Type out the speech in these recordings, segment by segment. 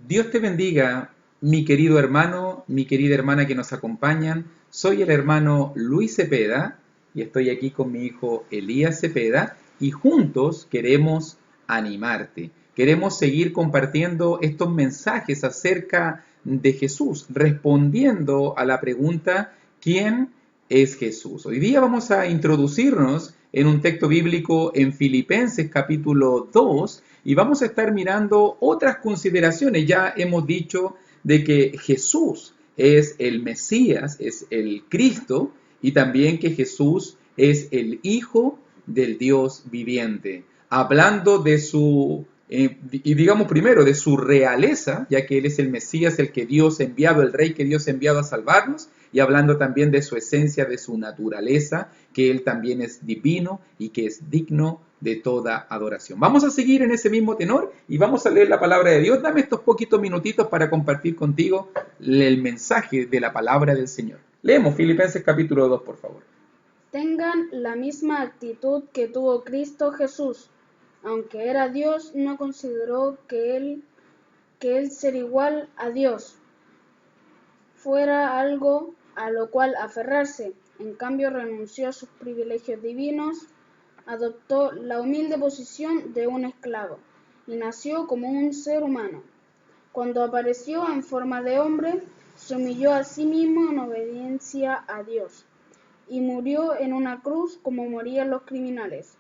Dios te bendiga, mi querido hermano, mi querida hermana que nos acompañan. Soy el hermano Luis Cepeda y estoy aquí con mi hijo Elías Cepeda y juntos queremos animarte. Queremos seguir compartiendo estos mensajes acerca de Jesús, respondiendo a la pregunta ¿quién es Jesús? Hoy día vamos a introducirnos en un texto bíblico en Filipenses capítulo 2 y vamos a estar mirando otras consideraciones. Ya hemos dicho de que Jesús es el Mesías, es el Cristo, y también que Jesús es el Hijo del Dios viviente. Hablando de su, y digamos primero, de su realeza, ya que Él es el Mesías, el que Dios ha enviado, el Rey que Dios ha enviado a salvarnos, y hablando también de su esencia, de su naturaleza, que Él también es divino y que es digno de toda adoración. Vamos a seguir en ese mismo tenor y vamos a leer la palabra de Dios. Dame estos poquitos minutitos para compartir contigo el mensaje de la palabra del Señor. Leemos Filipenses capítulo 2, por favor. Tengan la misma actitud que tuvo Cristo Jesús. Aunque era Dios, no consideró que el ser igual a Dios fuera algo a lo cual aferrarse. En cambio, renunció a sus privilegios divinos, adoptó la humilde posición de un esclavo y nació como un ser humano. Cuando apareció en forma de hombre, se humilló a sí mismo en obediencia a Dios y murió en una cruz como morían los criminales.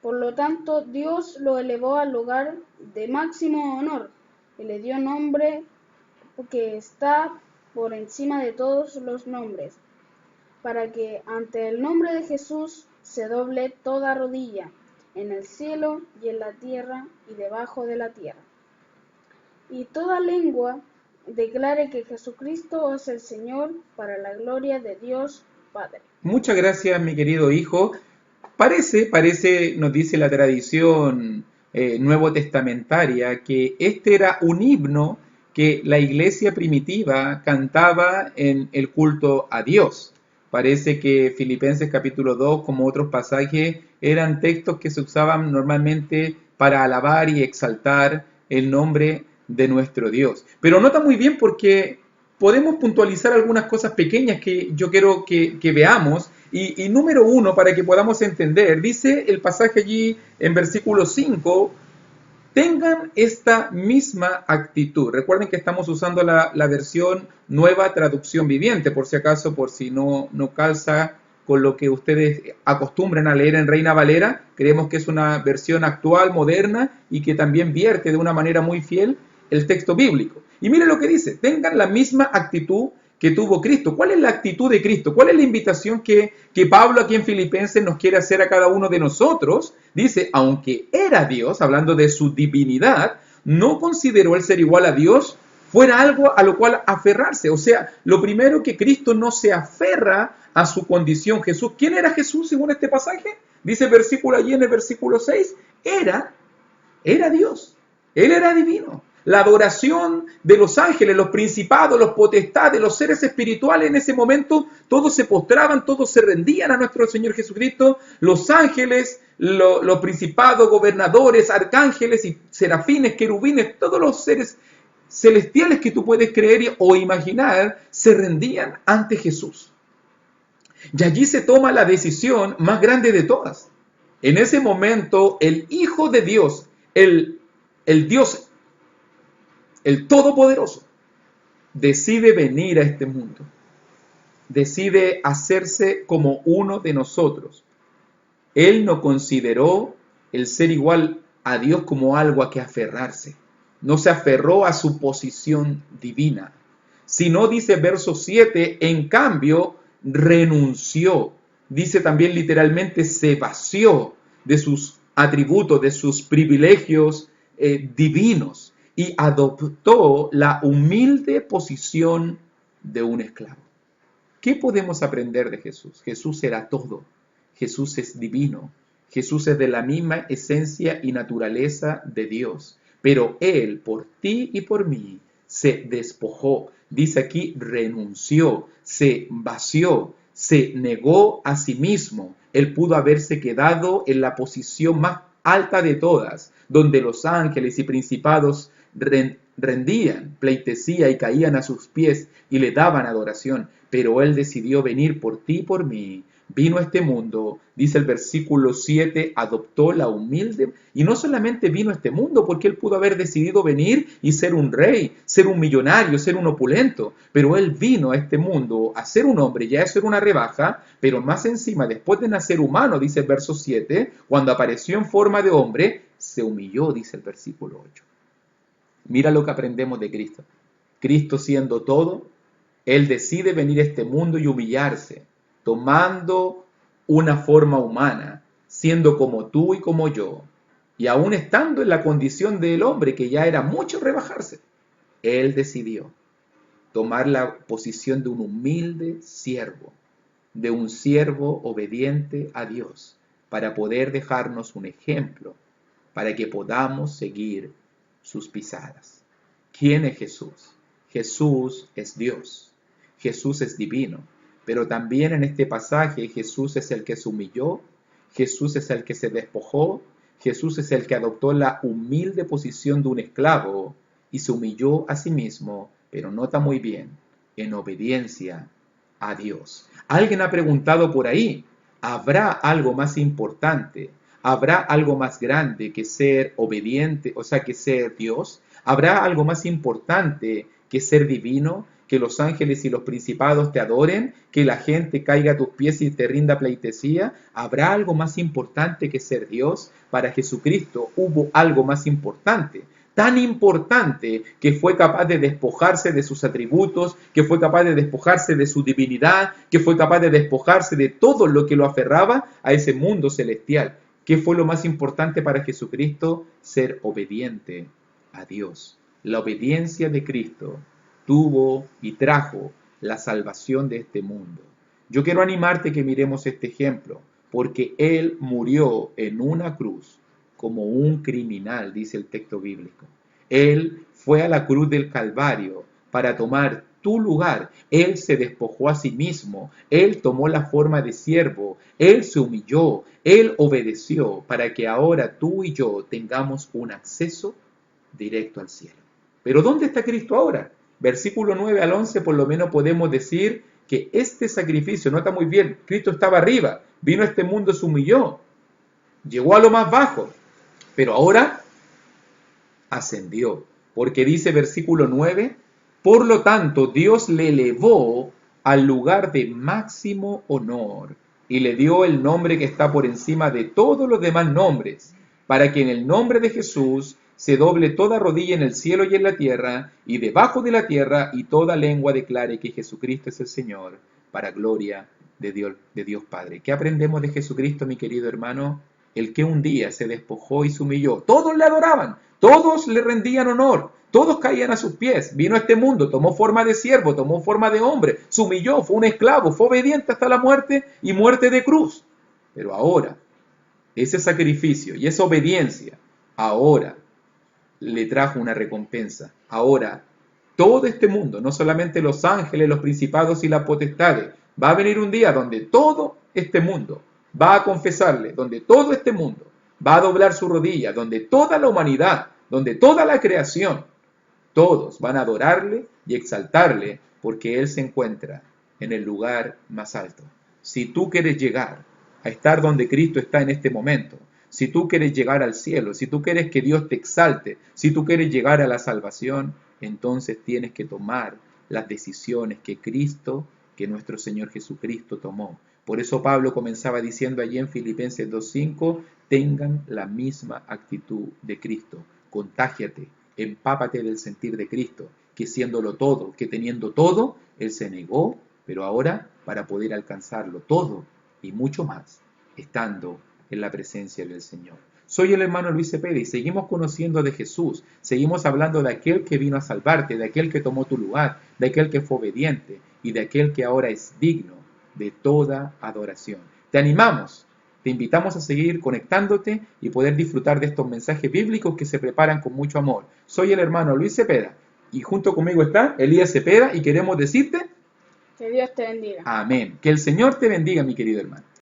Por lo tanto, Dios lo elevó al lugar de máximo honor y le dio nombre que está por encima de todos los nombres, para que ante el nombre de Jesús se doble toda rodilla, en el cielo y en la tierra y debajo de la tierra, y toda lengua declare que Jesucristo es el Señor, para la gloria de Dios Padre. Muchas gracias, mi querido hijo. Parece, nos dice la tradición nuevo testamentaria, que este era un himno que la iglesia primitiva cantaba en el culto a Dios. Parece que Filipenses capítulo 2, como otros pasajes, eran textos que se usaban normalmente para alabar y exaltar el nombre de nuestro Dios. Pero nota muy bien porque podemos puntualizar algunas cosas pequeñas que yo quiero que veamos. Y número uno, para que podamos entender, dice el pasaje allí en versículo 5, tengan esta misma actitud. Recuerden que estamos usando la versión nueva traducción viviente, por si acaso, por si no calza con lo que ustedes acostumbran a leer en Reina Valera. Creemos que es una versión actual, moderna, y que también vierte de una manera muy fiel el texto bíblico. Y mire lo que dice, tengan la misma actitud que tuvo Cristo. ¿Cuál es la actitud de Cristo? ¿Cuál es la invitación que Pablo aquí en Filipenses nos quiere hacer a cada uno de nosotros? Dice, aunque era Dios, hablando de su divinidad, no consideró el ser igual a Dios fuera algo a lo cual aferrarse. O sea, lo primero que Cristo no se aferra a su condición. Jesús, ¿quién era Jesús según este pasaje? Dice el versículo allí en el versículo 6, era Dios. Él era divino. La adoración de los ángeles, los principados, los potestades, los seres espirituales en ese momento, todos se postraban, todos se rendían a nuestro Señor Jesucristo. Los ángeles, los principados, gobernadores, arcángeles y serafines, querubines, todos los seres celestiales que tú puedes creer o imaginar, se rendían ante Jesús. Y allí se toma la decisión más grande de todas. En ese momento, el Hijo de Dios, el Dios, el Todopoderoso, decide venir a este mundo. Decide hacerse como uno de nosotros. Él no consideró el ser igual a Dios como algo a que aferrarse. No se aferró a su posición divina. Sino, dice verso 7, en cambio, renunció. Dice también literalmente, se vació de sus atributos, de sus privilegios divinos y adoptó la humilde posición de un esclavo. ¿Qué podemos aprender de Jesús? Jesús era todo. Jesús es divino. Jesús es de la misma esencia y naturaleza de Dios. Pero Él, por ti y por mí, se despojó. Dice aquí, renunció, se vació, se negó a sí mismo. Él pudo haberse quedado en la posición más alta de todas, donde los ángeles y principados rendían pleitesía y caían a sus pies y le daban adoración. Pero Él decidió venir por ti y por mí. Vino a este mundo, dice el versículo 7, adoptó la humilde, y no solamente vino a este mundo, porque Él pudo haber decidido venir y ser un rey, ser un millonario, ser un opulento, pero Él vino a este mundo a ser un hombre, ya eso era una rebaja, pero más encima, después de nacer humano, dice el verso 7, cuando apareció en forma de hombre, se humilló, dice el versículo 8. Mira lo que aprendemos de Cristo. Cristo siendo todo, Él decide venir a este mundo y humillarse, tomando una forma humana, siendo como tú y como yo, y aún estando en la condición del hombre, que ya era mucho rebajarse, Él decidió tomar la posición de un humilde siervo, de un siervo obediente a Dios, para poder dejarnos un ejemplo, para que podamos seguir sus pisadas. ¿Quién es Jesús? Jesús es Dios, Jesús es divino. Pero también en este pasaje Jesús es el que se humilló, Jesús es el que se despojó, Jesús es el que adoptó la humilde posición de un esclavo y se humilló a sí mismo, pero nota muy bien, en obediencia a Dios. Alguien ha preguntado por ahí, ¿habrá algo más importante? ¿Habrá algo más grande que ser obediente, o sea, que ser Dios? ¿Habrá algo más importante que ser divino? Que los ángeles y los principados te adoren, que la gente caiga a tus pies y te rinda pleitesía. ¿Habrá algo más importante que ser Dios? Para Jesucristo hubo algo más importante, tan importante que fue capaz de despojarse de sus atributos, que fue capaz de despojarse de su divinidad, que fue capaz de despojarse de todo lo que lo aferraba a ese mundo celestial. ¿Qué fue lo más importante para Jesucristo? Ser obediente a Dios. La obediencia de Cristo tuvo y trajo la salvación de este mundo. Yo quiero animarte que miremos este ejemplo, porque Él murió en una cruz como un criminal, dice el texto bíblico. Él fue a la cruz del Calvario para tomar tu lugar. Él se despojó a sí mismo, Él tomó la forma de siervo, Él se humilló, Él obedeció para que ahora tú y yo tengamos un acceso directo al cielo. Pero ¿dónde está Cristo ahora? Versículo 9 al 11 por lo menos podemos decir que este sacrificio, nota muy bien, Cristo estaba arriba, vino a este mundo, se humilló, llegó a lo más bajo, pero ahora ascendió, porque dice versículo 9, por lo tanto Dios le elevó al lugar de máximo honor y le dio el nombre que está por encima de todos los demás nombres, para que en el nombre de Jesús se doble toda rodilla en el cielo y en la tierra, y debajo de la tierra, y toda lengua declare que Jesucristo es el Señor, para gloria de Dios Padre. ¿Qué aprendemos de Jesucristo, mi querido hermano? El que un día se despojó y se humilló. Todos le adoraban, todos le rendían honor, todos caían a sus pies. Vino a este mundo, tomó forma de siervo, tomó forma de hombre, se humilló, fue un esclavo, fue obediente hasta la muerte y muerte de cruz. Pero ahora, ese sacrificio y esa obediencia, ahora le trajo una recompensa. Ahora, todo este mundo, no solamente los ángeles, los principados y las potestades, va a venir un día donde todo este mundo va a confesarle, donde todo este mundo va a doblar su rodilla, donde toda la humanidad, donde toda la creación, todos van a adorarle y exaltarle porque Él se encuentra en el lugar más alto. Si tú quieres llegar a estar donde Cristo está en este momento, si tú quieres llegar al cielo, si tú quieres que Dios te exalte, si tú quieres llegar a la salvación, entonces tienes que tomar las decisiones que Cristo, que nuestro Señor Jesucristo tomó. Por eso Pablo comenzaba diciendo allí en Filipenses 2:5, tengan la misma actitud de Cristo. Contágiate, empápate del sentir de Cristo, que siéndolo todo, que teniendo todo, Él se negó, pero ahora para poder alcanzarlo todo y mucho más, estando en la presencia del Señor. Soy el hermano Luis Cepeda y seguimos conociendo de Jesús, seguimos hablando de aquel que vino a salvarte, de aquel que tomó tu lugar, de aquel que fue obediente y de aquel que ahora es digno de toda adoración. Te animamos, te invitamos a seguir conectándote y poder disfrutar de estos mensajes bíblicos que se preparan con mucho amor. Soy el hermano Luis Cepeda y junto conmigo está Elías Cepeda y queremos decirte que Dios te bendiga. amén. Que el Señor te bendiga, mi querido hermano.